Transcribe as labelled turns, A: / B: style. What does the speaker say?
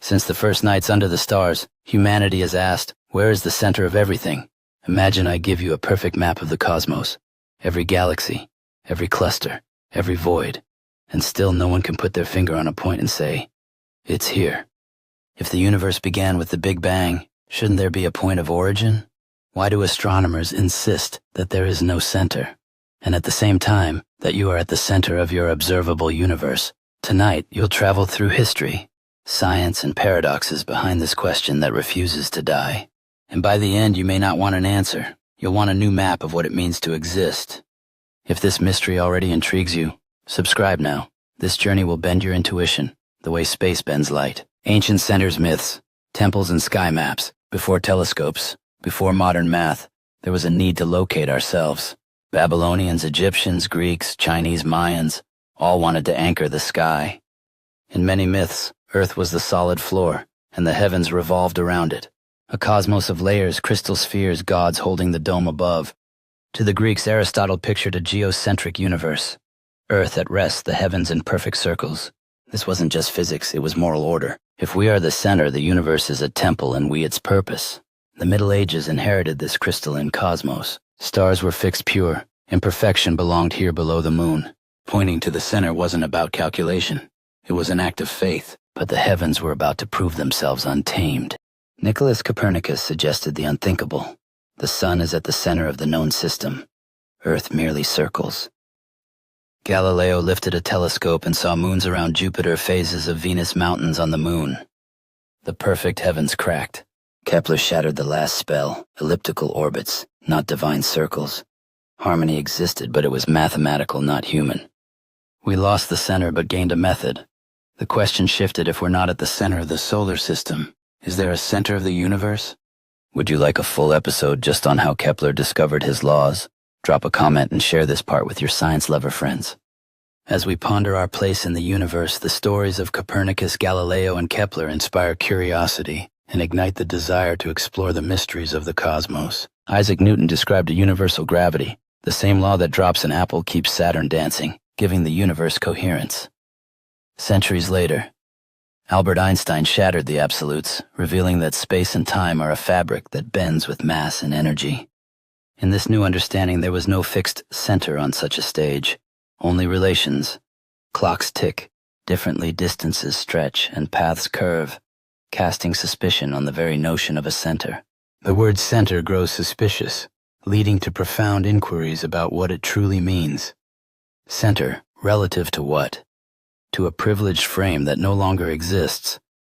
A: Since the first nights under the stars, humanity has asked, where is the center of everything? Imagine I give you a perfect map of the cosmos, every galaxy, every cluster, every void, and still no one can put their finger on a point and say, it's here. If the universe began with the Big Bang, shouldn't there be a point of origin? Why do astronomers insist that there is no center? And at the same time, that you are at the center of your observable universe. Tonight, you'll travel through history, science, and paradoxes behind this question that refuses to die. And by the end, you may not want an answer. You'll want a new map of what it means to exist. If this mystery already intrigues you, subscribe now. This journey will bend your intuition, the way space bends light. Ancient centers myths, temples and sky maps. Before telescopes, before modern math, there was a need to locate ourselves. Babylonians, Egyptians, Greeks, Chinese, Mayans, all wanted to anchor the sky. In many myths, Earth was the solid floor, and the heavens revolved around it. A cosmos of layers, crystal spheres, gods holding the dome above. To the Greeks, Aristotle pictured a geocentric universe. Earth at rest, the heavens in perfect circles. This wasn't just physics, it was moral order. If we are the center, the universe is a temple and we its purpose. The Middle Ages inherited this crystalline cosmos. Stars were fixed pure. Imperfection belonged here below the moon. Pointing to the center wasn't about calculation. It was an act of faith. But the heavens were about to prove themselves untamed. Nicholas Copernicus suggested the unthinkable. The sun is at the center of the known system. Earth merely circles. Galileo lifted a telescope and saw moons around Jupiter, phases of Venus mountains on the moon. The perfect heavens cracked. Kepler shattered the last spell, elliptical orbits, not divine circles. Harmony existed, but it was mathematical, not human. We lost the center but gained a method. The question shifted: if we're not at the center of the solar system, is there a center of the universe? Would you like a full episode just on how Kepler discovered his laws? Drop a comment and share this part with your science lover friends. As we ponder our place in the universe, the stories of Copernicus, Galileo, and Kepler inspire curiosity and ignite the desire to explore the mysteries of the cosmos. Isaac Newton described a universal gravity. The same law that drops an apple keeps Saturn dancing, giving the universe coherence. Centuries later, Albert Einstein shattered the absolutes, revealing that space and time are a fabric that bends with mass and energy. In this new understanding, there was no fixed center on such a stage, only relations. Clocks tick, differently distances stretch, and paths curve, casting suspicion on the very notion of a center. The word center grows suspicious, leading to profound inquiries about what it truly means. Center, relative to what? To a privileged frame that no longer exists.